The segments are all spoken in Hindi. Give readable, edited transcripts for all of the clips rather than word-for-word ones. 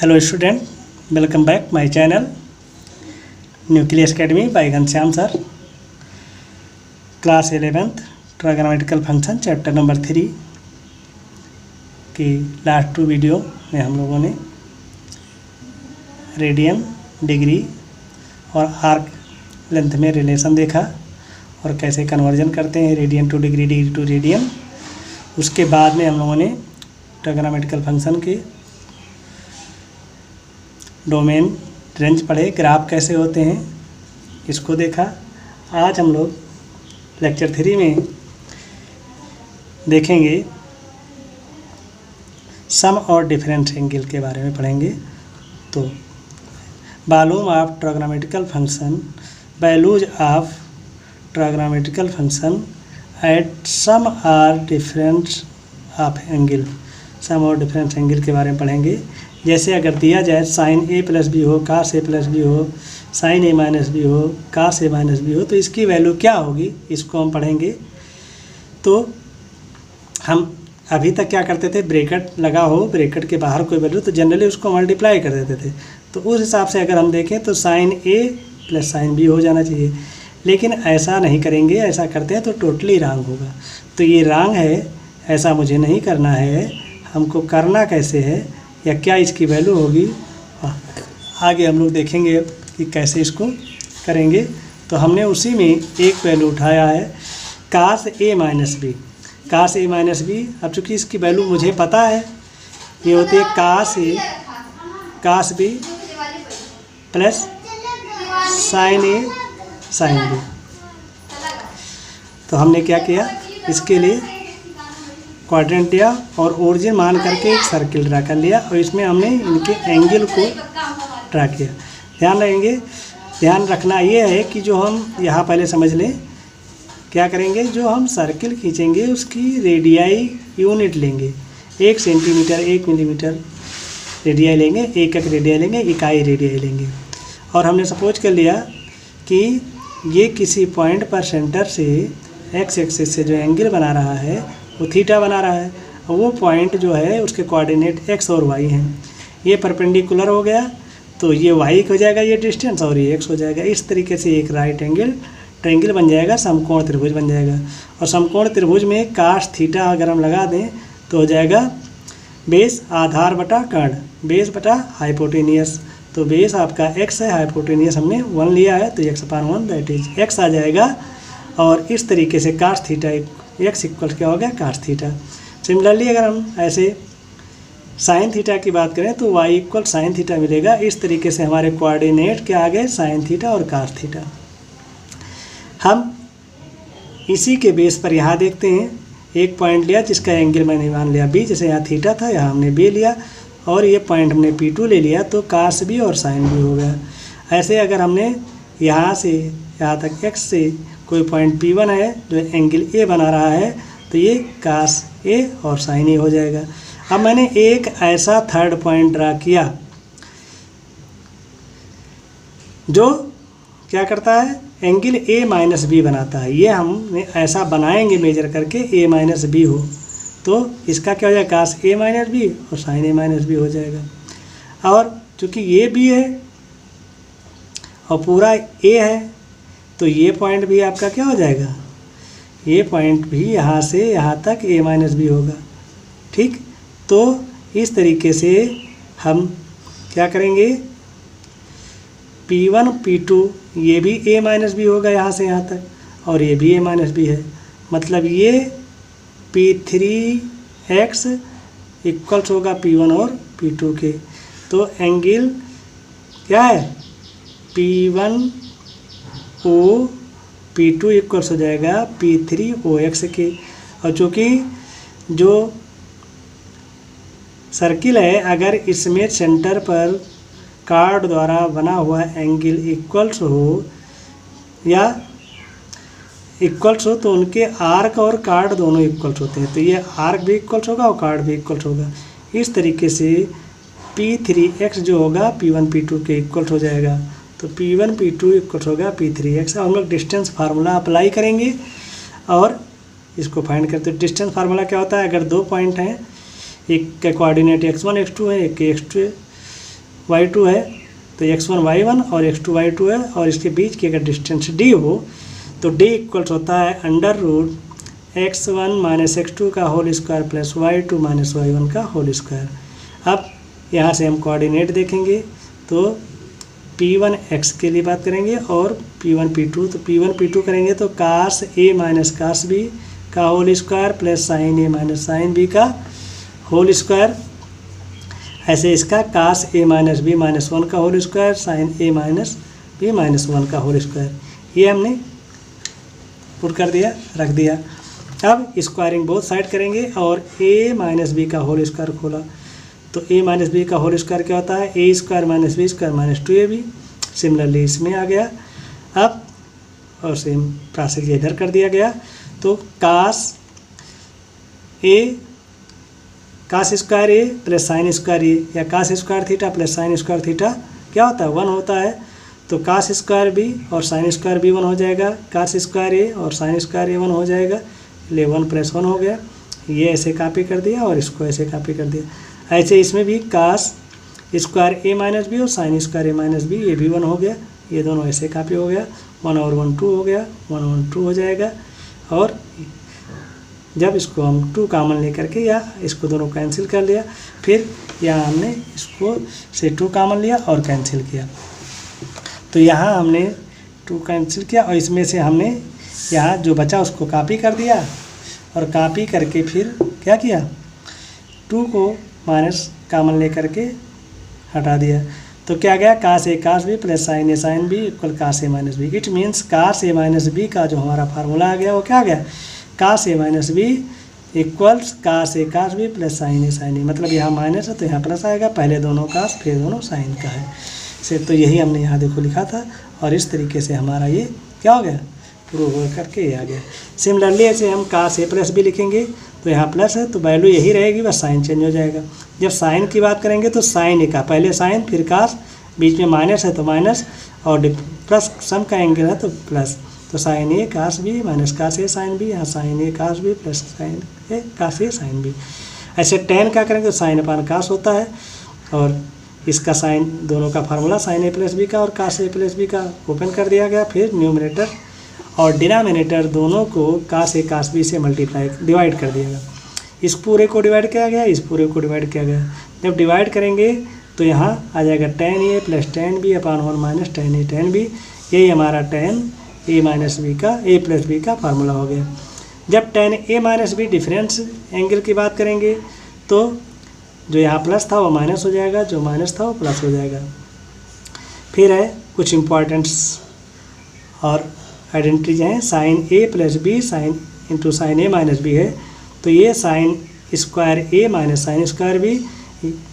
Hello student, welcome back my channel Nucleus Academy by Ghanshyam sir. Class 11th trigonometrical function chapter number 3 की लास्ट 2 वीडियो में हम लोगों ने रेडियन, डिग्री और आर्क लेंथ में रिलेशन देखा और कैसे कन्वर्जन करते हैं radian to degree, degree to radian. उसके बाद में हम लोगों ने ट्रायगोनोमेट्रिकल फंक्शन के डोमेन रेंज पढ़े, ग्राफ कैसे होते हैं इसको देखा। आज हम लोग लेक्चर 3 में देखेंगे सम और डिफरेंस एंगल के बारे में पढ़ेंगे। तो volume of trigonometrical function, values of trigonometrical function at sum और डिफरेंस ऑफ एंगल, सम और डिफरेंस एंगल के बारे में पढ़ेंगे। जैसे अगर दिया जाए साइन ए प्लस बी हो, कास ए प्लस बी हो, साइन ए माइनस बी हो, कास ए माइनस बी हो, तो इसकी वैल्यू क्या होगी इसको हम पढ़ेंगे। तो हम अभी तक क्या करते थे, ब्रैकेट लगा हो, ब्रैकेट के बाहर कोई वैल्यू तो जनरली उसको मल्टीप्लाई कर देते थे। तो उस हिसाब से अगर हम देखें तो sign A plus sine B हो जाना चाहिए, लेकिन ऐसा नहीं करेंगे। ऐसा करते हैं तो टोटली रॉन्ग होगा। तो ये रॉन्ग है, ऐसा मुझे नहीं करना है। हमको करना कैसे है या क्या इसकी वैल्यू होगी, आगे हम लोग देखेंगे कि कैसे इसको करेंगे। तो हमने उसी में एक वैल्यू उठाया है cos A minus B, cos A minus B. अब चूँकि इसकी वैल्यू मुझे पता है, ये होती है cos A cos B plus sign A sine B. तो हमने क्या किया, इसके लिए क्वाड्रेंट लिया और ओरिजिन मान करके एक सर्किल ड्रा कर लिया और इसमें हमने इनके एंगल को ड्रा किया। ध्यान रखना ये है कि जो हम यहाँ पहले समझ लें क्या करेंगे, जो हम सर्किल खींचेंगे उसकी रेडियाई यूनिट लेंगे। 1 सेंटीमीटर 1 मिलीमीटर रेडियाई लेंगे, एक रेडियाई लेंगे, इकाई रेडियाई लेंगे। और हमने सपोज कर लिया कि ये किसी पॉइंट पर सेंटर से एक्स एक्सिस से जो एंगल बना रहा है वो थीटा बना रहा है, और वो पॉइंट जो है उसके कोऑर्डिनेट एक्स और वाई हैं। ये परपेंडिकुलर हो गया तो ये वाई हो जाएगा ये डिस्टेंस और ये एक्स हो जाएगा। इस तरीके से एक राइट एंगल ट्रायंगल बन जाएगा, समकोण त्रिभुज बन जाएगा। और समकोण त्रिभुज में काश थीटा अगर हम लगा दें तो हो जाएगा बेस आधार बटा कर्ण, बेस बटा हाइपोटेनियस। तो बेस आपका एक्स है, हाइपोटेनियस हमने 1 लिया है, तो x/1 दैट इज एक्स आ जाएगा। और इस तरीके से काश थीटा एक्स इक्वल क्या हो गया कास थीटा। सिमिलरली अगर हम ऐसे साइन थीटा की बात करें तो y इक्वल साइन थीटा मिलेगा। इस तरीके से हमारे कोऑर्डिनेट क्या आ गए, साइन थीटा और कास थीटा। हम इसी के बेस पर यहाँ देखते हैं, एक पॉइंट लिया जिसका एंगल मैंने मान लिया b, जैसे यहाँ थीटा था यहाँ हमने b लिया, और ये पॉइंट हमने P2 ले लिया तो कास b और साइन b हो गया। ऐसे अगर हमने यहाँ से यहाँ तक x से कोई पॉइंट P1 है जो एंगल A बना रहा है, तो ये कास A और साइन A हो जाएगा। अब मैंने एक ऐसा थर्ड पॉइंट ड्रा किया जो क्या करता है, एंगल A माइनस बी बनाता है। ये हम ऐसा बनाएंगे मेजर करके A माइनस बी हो, तो इसका क्या हो जाएगा, कास A माइनस बी और साइन A माइनस बी हो जाएगा। और चूँकि ये B है और पूरा A है, तो ये पॉइंट भी आपका क्या हो जाएगा, ये पॉइंट भी यहाँ से यहाँ तक A माइनस बी होगा। ठीक, तो इस तरीके से हम क्या करेंगे, P1 P2 ये भी A माइनस बी होगा यहाँ से यहाँ तक, और ये भी A माइनस बी है। मतलब ये P3x इक्वल्स होगा P1 और P2 के। तो एंगल क्या है, P1 O P2 इक्वल्स हो जाएगा P3OX के। और चूँकि जो सर्किल है अगर इसमें सेंटर पर कार्ड द्वारा बना हुआ एंगल इक्वल्स हो या इक्वल्स हो तो उनके आर्क और कार्ड दोनों इक्वल्स होते हैं। तो ये आर्क भी इक्वल्स होगा और कार्ड भी इक्वल्स होगा। इस तरीके से P3x जो होगा P1 P2 के इक्वल्स हो जाएगा। तो P1 P2 इक्वल होगा P3x। हम लोग डिस्टेंस फार्मूला अप्लाई करेंगे और इसको फाइंड करते हैं। डिस्टेंस फार्मूला क्या होता है, अगर 2 पॉइंट हैं, एक का कोऑर्डिनेट x1 x2 है, एक के x2 है, y2 है तो x1 y1 और x2 y2 है, और इसके बीच की अगर डिस्टेंस d हो तो d इक्वल्स होता है under root x1 minus x2 का whole square plus y2 minus y1 का होल स्क्वायर। अब यहाँ से हम कोऑर्डिनेट देखेंगे तो P1 x के लिए बात करेंगे और P1 P2, तो P1 P2 करेंगे तो cos a minus cos b का whole square plus sine a minus sine b का होल स्क्वायर। ऐसे इसका cos a minus b minus 1 का whole square sine a minus b minus 1 का होल स्क्वायर, ये हमने पुट कर दिया, रख दिया। अब स्क्वायरिंग बोथ साइड करेंगे और a माइनस b का होल स्क्वायर खोला तो a माइनस बी का होल स्क्वायर क्या होता है, A square minus B square minus 2ab। Similarly इसमें आ गया। अब और सेम प्रोसेस इधर कर दिया गया तो cos square A plus sine square A या cos square theta plus sine square theta क्या होता है, 1 होता है। तो कास स्क्वायर बी और साइन स्क्वायर बी 1 हो जाएगा, कास स्क्वायर ए और साइन स्क्वायर ए 1 हो जाएगा, ले 1 प्लस 1 हो गया। ये ऐसे कॉपी कर दिया और इसको ऐसे कॉपी कर दिया। ऐसे इसमें भी कास स्क्वायर ए माइनस बी और sine square A minus B, ये भी 1 हो गया, ये दोनों ऐसे कॉपी हो गया। 1 और 1 2 हो गया, 1 और 2 हो जाएगा। और जब इसको हम 2 कॉमन लेकर के या इसको दोनों कैंसिल कर लिया, फिर यहाँ हमने इसको से 2 कॉमन लिया और कैंसिल किया। तो यहाँ हमने 2 कैंसिल किया और इसमें से हमने यहाँ जो बचा उसको कॉपी कर दिया और कॉपी करके फिर क्या किया, 2 को माइनस कॉमन लेकर के हटा दिया। तो क्या गया, cos A cos B plus sine B equal cos A minus B. It means cos A minus B का जो हमारा फार्मूला आ गया वो क्या आ गया, cos A minus B equals cos A cos B plus sign ए। मतलब यहाँ माइनस है तो यहाँ प्लस आएगा, पहले दोनों कास फिर दोनों साइन का है से। तो यही हमने यहाँ देखो लिखा था और इस तरीके से हमारा ये क्या हो गया, प्रूव करके ये आ गया। सिमिलरली ऐसे हम कास ए प्लस बी लिखेंगे तो यहाँ प्लस है तो वैल्यू यही रहेगी, बस साइन चेंज हो जाएगा। जब साइन की बात करेंगे तो साइन ए का पहले साइन फिर कास, बीच में माइनस है तो माइनस और प्लस सम का एंगल है तो प्लस। तो साइन ए कास बी माइनस कास ए साइन बी, यहाँ साइन ए कास बी प्लस साइन ए कास ए साइन बी। ऐसे टेन का करेंगे तो साइन अपान कास होता है और इसका साइन दोनों का formula sign A plus B का और कास ए प्लस बी का ओपन कर दिया गया। फिर न्यूमरेटर और डिनोमिनेटर दोनों को कास ए कास बी से मल्टीप्लाई डिवाइड कर दिया गया। इस पूरे को डिवाइड किया गया, इस पूरे को डिवाइड किया गया। जब डिवाइड करेंगे तो यहाँ आ जाएगा ten A plus tan B upon 1 minus tan A tan B. यही हमारा टेन ए माइनस बी का ए प्लस बी का फार्मूला हो गया। जब ten A minus B difference angle की बात करेंगे तो जो यहाँ प्लस था वो माइनस हो जाएगा, जो माइनस था वो प्लस हो जाएगा। फिर है कुछ इम्पॉर्टेंट्स और आइडेंटिटीज हैं। Sine A plus B sine into sine A minus B है तो ये sine square A minus sine square B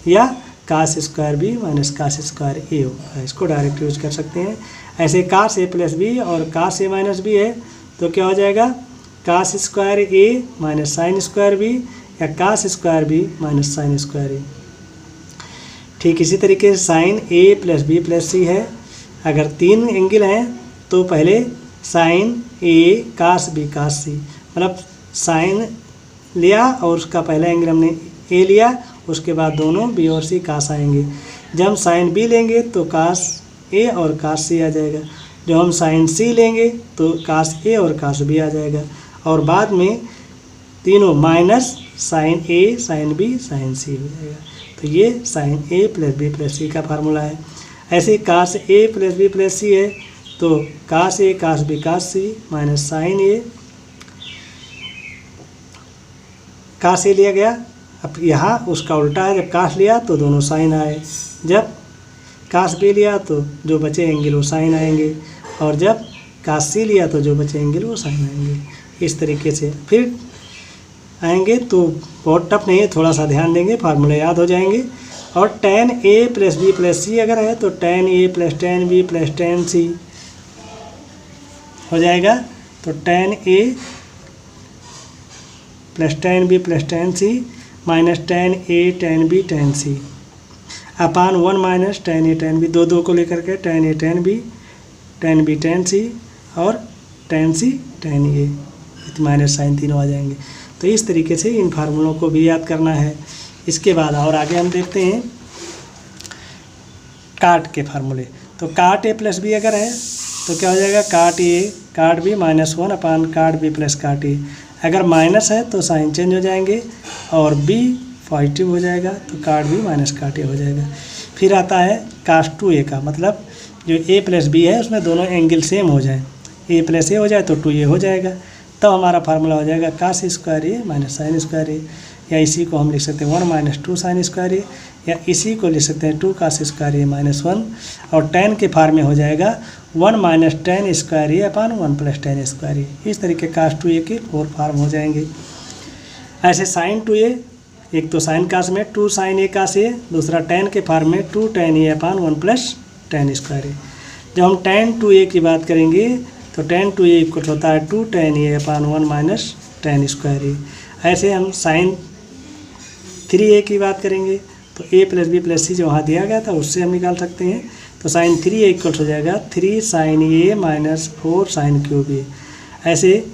या cos square B minus cos square A होगा, इसको डायरेक्ट यूज कर सकते हैं। ऐसे कास ए प्लस बी और कास ए माइनस बी है तो क्या हो जाएगा, cos square A minus sine square B या cos square B minus sine square A. ठीक इसी तरीके से sine A plus B plus C है। अगर 3 एंगल हैं तो पहले साइन ए कास बी कास सी, मतलब साइन लिया और उसका पहला एंगल हमने ए लिया, उसके बाद दोनों बी और सी कास आएंगे। जब हम साइन बी लेंगे तो कास ए और कास सी आ जाएगा। जब हम साइन सी लेंगे तो कास ए और कास बी आ जाएगा। और बाद में तीनों minus sine A sine B sign सी हो जाएगा। तो ये sign A plus B plus सी का फार्मूला है। ऐसे कास ए प्लस बी प्लस सी है तो कास A cos B cos C minus sine ए कास ए लिया गया। अब यहाँ उसका उल्टा है, जब कास लिया तो दोनों साइन आए, जब कास बी लिया तो जो बचे एंगल वो साइन आएंगे, और जब कास सी लिया तो जो बचे एंगल वो साइन आएंगे। इस तरीके से फिर आएंगे तो बहुत टफ नहीं है, थोड़ा सा ध्यान देंगे फार्मूले याद हो जाएंगे। और tan A plus B plus C अगर है तो tan A plus tan B plus tan C हो जाएगा। तो tan A plus tan B plus tan C minus tan A tan B tan C upon 1 minus tan A tan B, दो को लेकर के tan A tan B tan C और tan C tan A minus sign तीनों आ जाएंगे। तो इस तरीके से इन फार्मूलों को भी याद करना है। इसके बाद और आगे हम देखते हैं काट के फार्मूले। तो काट ए प्लस बी अगर है तो क्या हो जाएगा, काट ए काट बी -1 अपान काट बी प्लस काट ए। अगर माइनस है तो साइन चेंज हो जाएंगे और बी पॉजिटिव हो जाएगा तो काट बी माइनस काट ए हो जाएगा। फिर आता है कास 2a का, मतलब जो a प्लस बी है उसमें दोनों एंगल सेम हो जाए, a प्लस ए हो जाए तो 2a हो जाएगा। तब हमारा फार्मूला हो जाएगा cos square A minus sine square A, या इसी को हम लिख सकते हैं 1 - 2 साइन स्क्वायर ए, या इसी को लिख सकते हैं 2 कास स्क्वायर ए -1, और tan के फार्म में हो जाएगा 1 - tan स्क्वायर ए अपान 1 + tan स्क्वायर ए। इस तरीके कास 2a के 4 फार्म हो जाएंगे। ऐसे साइन 2a, एक तो साइन कास में 2 साइन ए कास ए, दूसरा tan के फार्म में 2 tan ए अपान 1 + tan स्क्वायर ए। जब हम tan 2a की बात करेंगे तो tan 2a इक्वल होता है 2 tan ए अपान 1 - tan स्क्वायर ए। ऐसे हम साइन 3a की बात करेंगे तो a + b + c जो वहाँ दिया गया था उससे हम निकाल सकते हैं। तो साइन 3a इक्वल हो जाएगा 3 sin a - 4 sin क्यूब ए। ऐसे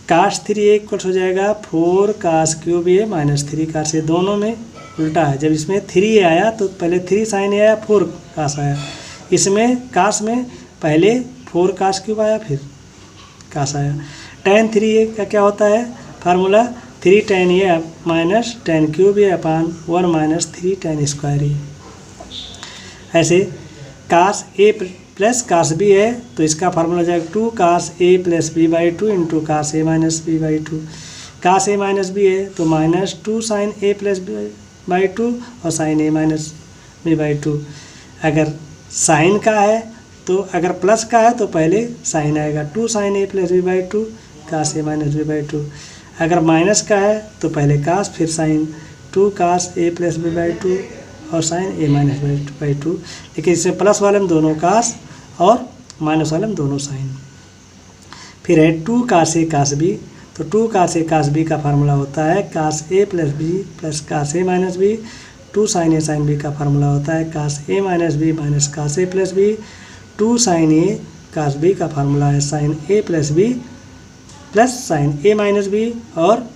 कास 3a इक्वल हो जाएगा 4 cos क्यूब ए -3 cos ए। दोनों में उल्टा है, जब इसमें 3a आया तो पहले 3 sin ए आया 4 cos आया, इसमें कास में पहले 4 cos क्यूब आया फिर कास आया। tan 3a का क्या होता है फार्मूला, 3 tan ए माइनस tan क्यूब ए अपान 1 - 3 tan स्क्वायर ए। ऐसे कास ए प्लस कास बी है तो इसका फार्मूला हो जाएगा 2 cos a + b/2 into cos A minus b/2। Cos A minus B है तो -2 sin a + b/2 और sin a माइनस b/2। अगर साइन का है तो अगर प्लस का है तो पहले साइन आएगा 2 sin a + b/2 cos A minus b/2। अगर माइनस का है तो पहले कास फिर साइन 2 cos a + b/2 और साइन a माइनस b/2। लेकिन इसमें प्लस वाले में दोनों कास और माइनस वाले में दोनों साइन। फिर है 2 cos a cos b, तो 2 cos a cos b का फार्मूला होता है cos a + b + cos a minus b। 2 sin a sin b का फार्मूला होता है cos a minus b - cos a + b। 2 sin a cos b का फार्मूला है sin a + b + sin a minus b, और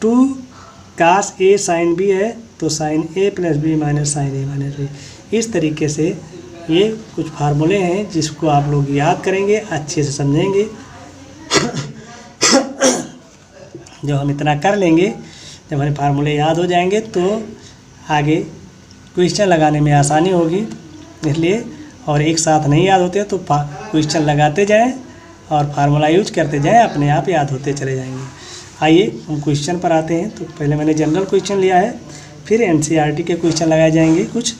2 cos a sin b है तो sin a + b - sin a minus b। इस तरीके से ये कुछ फार्मूले हैं जिसको आप लोग याद करेंगे, अच्छे से समझेंगे। जब हम इतना कर लेंगे, जब हमें फार्मूले याद हो जाएंगे तो आगे क्वेश्चन लगाने में आसानी होगी। इसलिए और एक साथ नहीं याद होते तो क्वेश्चन लगाते जाएं और फार्मूला यूज करते जाएं, अपने आप याद होते चले जाएंगे। आइए हम क्वेश्चन पर आते हैं। तो पहले मैंने जनरल क्वेश्चन लिया है, फिर एनसीईआरटी के क्वेश्चन लगाए जाएंगे। कुछ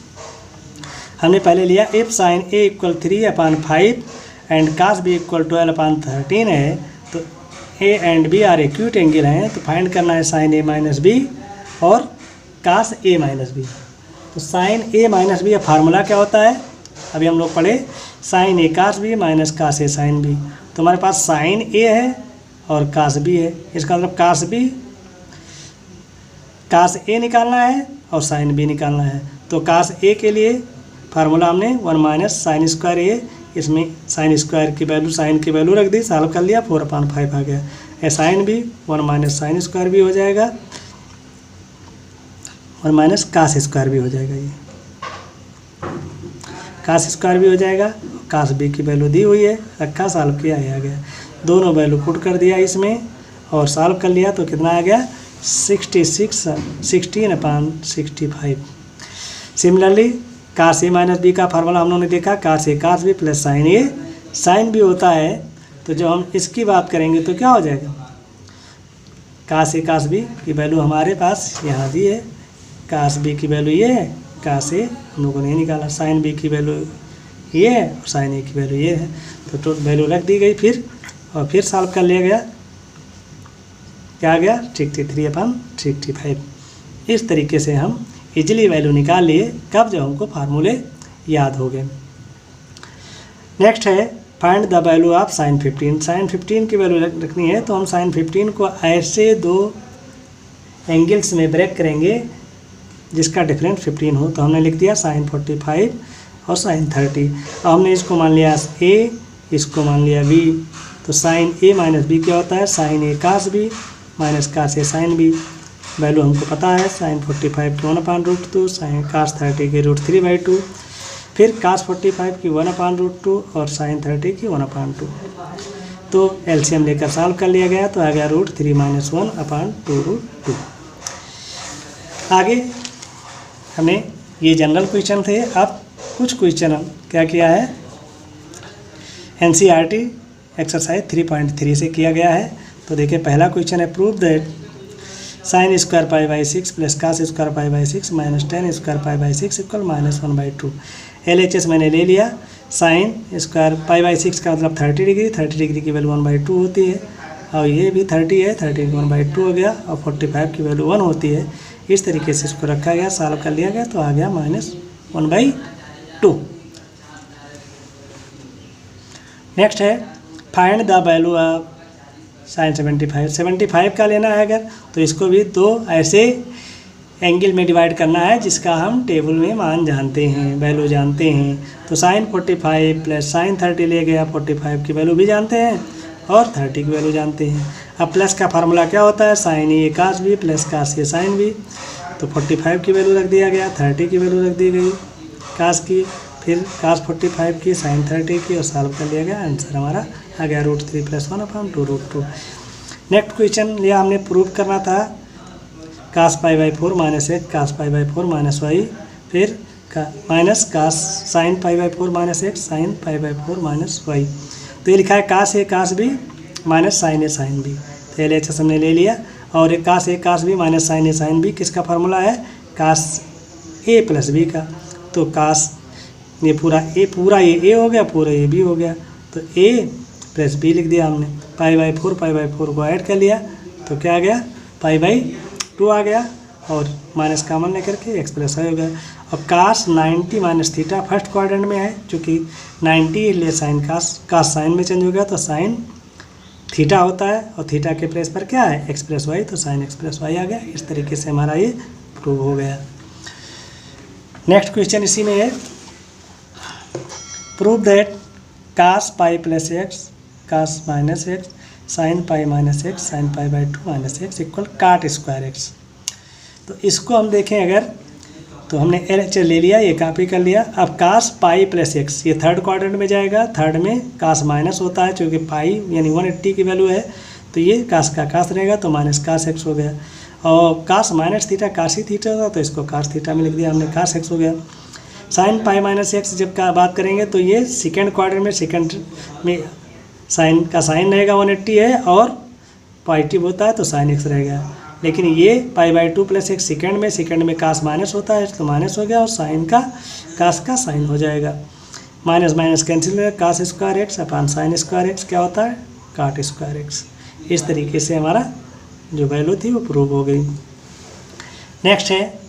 हमने पहले लिया f sin a = 3/5 and cos b = 12/13 है, तो a and b are acute angle हैं, तो फाइंड करना है sin a - b और cos a - b। तो sin a - b का फार्मूला क्या होता है, अभी हम लोग पढ़े sin a cos b - cos a sin b। तो हमारे पास sin a है और cos b है, इसका मतलब cos a निकालना है और sin b निकालना है। तो cos a के लिए फार्मूला हमने 1 - sin स्क्वायर ए, इसमें sin स्क्वायर की वैल्यू साइन की वैल्यू रख दी, सॉल्व कर लिया, 4/5 आ गया। ए साइन भी 1 - sin स्क्वायर भी हो जाएगा, 1 - cos स्क्वायर भी हो जाएगा, ये cos स्क्वायर भी हो जाएगा। cos b की वैल्यू दी हुई है, रखा, सॉल्व किया, आ गया। दोनों वैल्यू पुट कर दिया इसमें और सॉल्व कर लिया तो कितना आ गया 16/65। सिमिलरली cos a - b का फार्मूला हम लोगों ने देखा, cos a cos b + sin a sin b होता है। तो जब हम इसकी बात करेंगे तो क्या हो जाएगा, cos a cos b की वैल्यू हमारे पास यहाँ दी है, cos b की वैल्यू ये है, cos a हम लोगों ने निकाला, sin b की वैल्यू ये है और sin a की वैल्यू ये है। तो वैल्यू रख दी गई फिर, और फिर सॉल्व कर लिया गया, क्या आ गया 63/65। इस तरीके से हम इजीली वैल्यू निकाल लिए, कब, जब हमको फार्मूले याद हो गए। नेक्स्ट है find the value of sin 15। sin 15 की वैल्यू रखनी है तो हम sin 15 को ऐसे 2 एंगल्स में ब्रेक करेंगे जिसका डिफरेंस 15 हो। तो हमने लिख दिया sin 45 और sin 30। अब हमने इसको मान लिया a, इसको मान लिया b। तो sin a - b क्या होता है, sin a cos b - cos a sin b। Value हमको पता है, साइन 45 की 1/√2, साइन cos 30 की √3/2, फिर cos 45 की 1/√2 और साइन 30 की 1/2। तो एलसीएम लेकर सॉल्व कर लिया गया, तो आ गया √3 - 1/2√2। आगे हमने ये जनरल क्वेश्चन थे। अब कुछ क्वेश्चन क्या किया है, एनसीईआरटी एक्सरसाइज 3.3 से किया गया है। तो देखिए पहला क्वेश्चन है, prove that sine square π/6 plus cos square π/6 minus tan square π/6 equal -1/2। LHS मैंने ले लिया। साइन स्क्वायर π/6 का मतलब 30 डिग्री, 30 डिग्री की वैल्यू 1/2 होती है, और ये भी 30 है, 30 की 1/2 हो गया, और 45 की वैल्यू 1 होती है। इस तरीके से इसको रखा गया, सॉल्व कर लिया गया, तो आ गया -1/2। नेक्स्ट है, find the value of sine 75 का लेना है अगर, तो इसको भी दो ऐसे एंगल में डिवाइड करना है जिसका हम टेबल में मान जानते हैं, वैल्यू जानते हैं। तो साइन 45 प्लस साइन 30 ले गया, 45 की वैल्यू भी जानते हैं और 30 की वैल्यू जानते हैं। अब प्लस का फार्मूला क्या होता है, साइन ए कास बी प्लस कास ए साइन बी। तो 45 की वैल्यू रख दिया गया, 30 की वैल्यू रख दी गई कास की, फिर कास 45 की, साइन 30 की, और सॉल्व कर लिया गया। आंसर हमारा आ गया √3 + 1/2√2। नेक्स्ट क्वेश्चन लिया हमने, प्रूव करना था cos π/4 - x cos π/4 - y, फिर minus cos sine π/4 - x sine π/4 - y। तो ये लिखा है cos A cos B minus sine A sine B. तो LHS हमने ले लिया, और एक cos A cos B minus sine A sine B किसका फार्मूला है, कास ए प्लस बी का। तो कास ये पूरा ए हो गया, पूरा ए बी हो गया, तो ए प्लस बी लिख दिया हमने। π/4 को ऐड कर लिया, तो क्या आ गया, π/2 आ गया, और माइनस कॉमन लेकर के x + y हो गया। और कास 90 - थीटा फर्स्ट क्वाड्रेंट में है, चूँकि 90 इसलिए साइन कास साइन में चेंज हो गया, तो साइन थीटा होता है, और थीटा के प्लेस पर क्या है, x + y, तो साइन x + y आ गया। इस तरीके से हमारा ये प्रूव हो गया। नेक्स्ट क्वेश्चन इसी में है, prove that cos π + x cos - x sin π - x sin π/2 - x equal काट स्क्वायर x। तो इसको हम देखें अगर, तो हमने LHS ले लिया, ये कॉपी कर लिया। अब cos π + x ये थर्ड क्वाड्रेंट में जाएगा, थर्ड में cos माइनस होता है, क्योंकि पाई यानी 180 की वैल्यू है, तो ये cos का cos रहेगा, तो माइनस cos x हो गया। और cos - थीटा cos ही थीटा होता, तो इसको cos थीटा में लिख दिया हमने, cos x हो गया। साइन π - x जब का बात करेंगे, तो ये सेकेंड क्वाड्रेंट में साइन का साइन रहेगा 180 है, और पॉजिटिव होता है, तो साइन x रहेगा। लेकिन ये π/2 + x सेकेंड में cos माइनस होता है, तो माइनस हो गया, और साइन का cos का साइन हो जाएगा। माइनस माइनस कैंसिल हो गया, cos स्क्वायर x अपन साइन स्क्वायर x क्या होता है, काट स्क्वायर x। इस तरीके से हमारा जो वैल्यू थी वो प्रूव हो गई। नेक्स्ट है,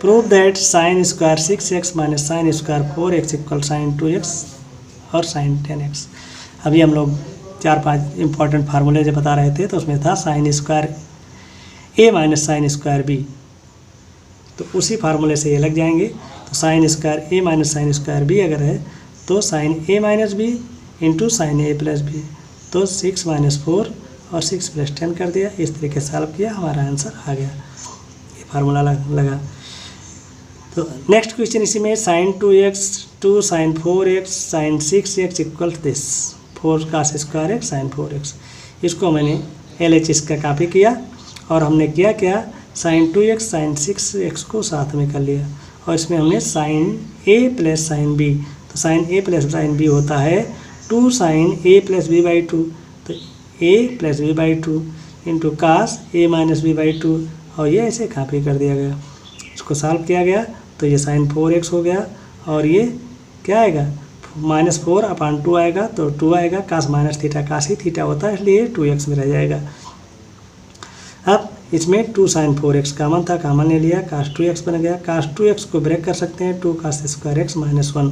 prove that sine square 6x minus sine square 4x equal sine 2x और साइन 10x। अभी हम लोग 4-5 इंपॉर्टेंट फार्मूले जो बता रहे थे, तो उसमें था sign square A minus sine square B, तो उसी फार्मूले से ये लग जाएंगे। तो sign square A minus sine square B अगर है, तो sign A minus B into sine A plus B, तो 6 - 4 और 6 + 10 कर दिया। इस तरीके से सॉल्व किया, हमारा आंसर आ गया, ये फार्मूला लगा। तो नेक्स्ट क्वेश्चन इसी में, sine 2x 2 sine 4x sine 6x equal this 4 cos square x sine 4x। इसको मैंने LHS का कॉपी किया, और हमने किया क्या, साइन 2x साइन 6x को साथ में कर लिया, और इसमें हमने sine a plus sine b, तो sine a plus sine b होता है 2 साइन a प्लस b/2, तो a plus b/2 into cos a minus b/2, और ये ऐसे कॉपी कर दिया गया। इसको सॉल्व किया गया, तो ये साइन 4x हो गया, और ये क्या आएगा, -4/2 आएगा, तो 2 आएगा, कास माइनस थीटा कास ही थीटा होता है, इसलिए 2x में रह जाएगा। अब इसमें 2 साइन 4x कॉमन था, कॉमन ले लिया, कास 2x बन गया। कास 2x को ब्रेक कर सकते हैं, 2 cos स्क्वायर x -1,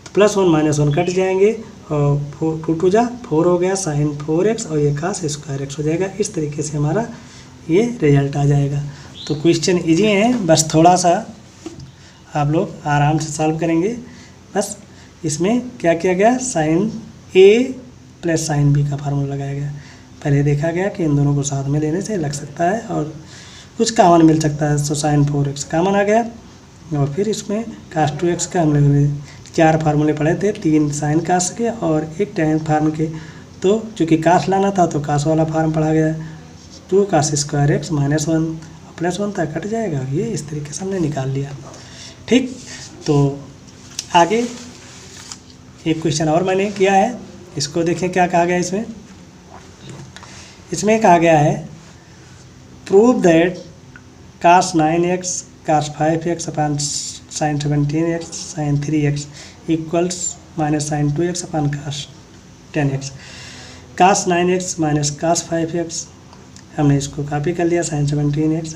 तो +1 - 1 कट जाएंगे, और 2 2 जा 4 हो गया, साइन 4x, और ये कास स्क्वायर x हो जाएगा। इस तरीके से हमारा ये रिजल्ट आ जाएगा। तो क्वेश्चन इजी है, बस थोड़ा सा आप लोग आराम से सॉल्व करेंगे। बस इसमें क्या किया गया, sign A plus sine B का फार्मूला लगाया गया। पहले देखा गया कि इन दोनों को साथ में लेने से लग सकता है और कुछ कॉमन मिल सकता है। तो sin 4x कॉमन आ गया। और फिर इसमें cos 2x का हम लोगों ने 4 फार्मूले पढ़े थे, 3 sin cos के और 1 tan फार्म के। तो चूँकि cos लाना था तो cos वाला फार्म पढ़ा गया, 2 cos स्क्वायर x -1 और +1 था, कट जाएगा। ये इस तरीके से हमने निकाल लिया। ठीक, तो आगे एक क्वेश्चन और मैंने किया है, इसको देखें क्या कहा गया है। इसमें कहा गया है prove that cos 9x cos 5x upon sin 17x sin 3x equals -sin 2x upon cos 10x। cos 9x minus cos 5x हमने इसको कॉपी कर लिया, sin 17x।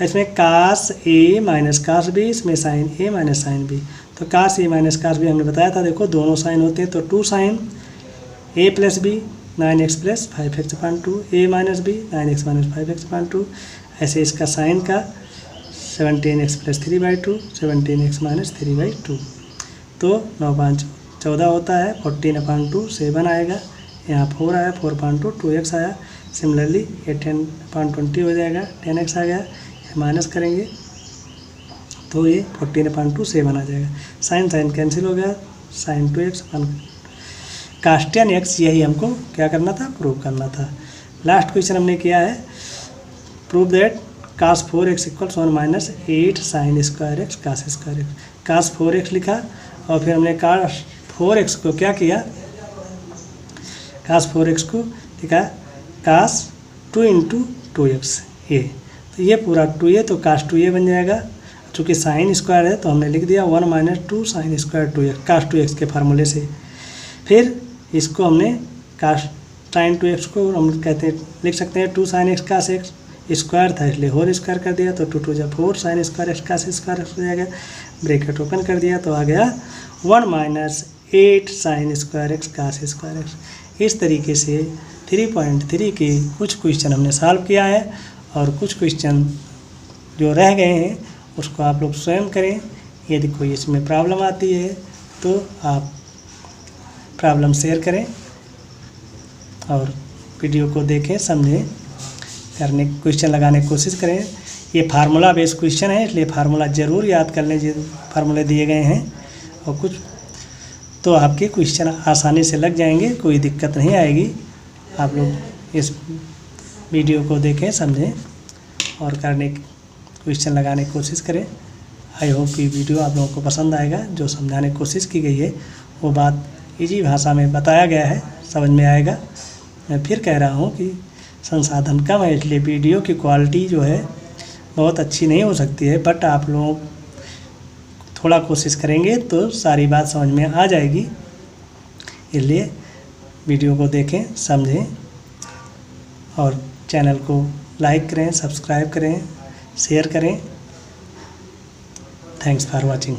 इसमें cos a minus cos b, इसमें sin a minus sin b। तो cos a minus cos b हमने बताया था, देखो दोनों साइन होते हैं, तो 2 sin a plus b 9x plus 5x upon 2, a minus b 9x minus 5x अपन 2। ऐसे इसका साइन का 17x प्लस 3/2 17x माइनस 3/2। तो 9 5 14 होता है, 14/2 7 आएगा, यहाँ 4 आया, 4/2 2x आया। सिमिलरली ये 10/20 हो जाएगा, 10x आ गया, माइनस करेंगे तो ये 14/2 7 आ जाएगा। साइन साइन कैंसिल हो गया, sin 2x अपन cos 10x। यही हमको क्या करना था, प्रूव करना था। लास्ट क्वेश्चन हमने किया है prove that cos 4x equals 1 minus 8 sin square x cos square x। cos 4x लिखा और फिर हमने cos 4x को क्या किया, cos 4x को लिखा cos 2 × 2x ये, तो ये पूरा 2a तो cos 2a बन जाएगा। चूँकि साइन स्क्वायर है तो हमने लिख दिया 1 minus 2 sin square 2x cos 2x के फार्मूले से। फिर इसको हमने cos sin 2x को हम कहते हैं, लिख सकते हैं 2 sin x cos x, square था इसलिए होल स्क्वायर कर दिया, तो 2 2 जा 4 sin square x cos square x हो जाएगा। ब्रैकेट ओपन कर दिया तो आ गया 1 minus 8 sin square x cos square x। इस तरीके से 3.3 के कुछ क्वेश्चन हमने सॉल्व किया है और कुछ क्वेश्चन जो रह गए हैं उसको आप लोग स्वयं करें। यदि कोई इसमें प्रॉब्लम आती है तो आप प्रॉब्लम शेयर करें और वीडियो को देखें, समझें, करने क्वेश्चन लगाने की कोशिश करें। ये फार्मूला बेस्ड क्वेश्चन है इसलिए फार्मूला ज़रूर याद कर लें, जो फार्मूले दिए गए हैं, और कुछ तो आपके क्वेश्चन आसानी से लग जाएंगे, कोई दिक्कत नहीं आएगी। आप लोग इस वीडियो को देखें, समझें और करने क्वेश्चन लगाने की कोशिश करें। आई होप कि वीडियो आप लोगों को पसंद आएगा। जो समझाने की कोशिश की गई है वो बात इजी भाषा में बताया गया है, समझ में आएगा। मैं फिर कह रहा हूँ कि संसाधन कम है इसलिए वीडियो की क्वालिटी जो है बहुत अच्छी नहीं हो सकती है, बट आप लोग थोड़ा कोशिश करेंगे तो सारी बात समझ में आ जाएगी। इसलिए वीडियो को देखें, समझें और चैनल को लाइक करें, सब्सक्राइब करें, शेयर करें। Thanks for watching.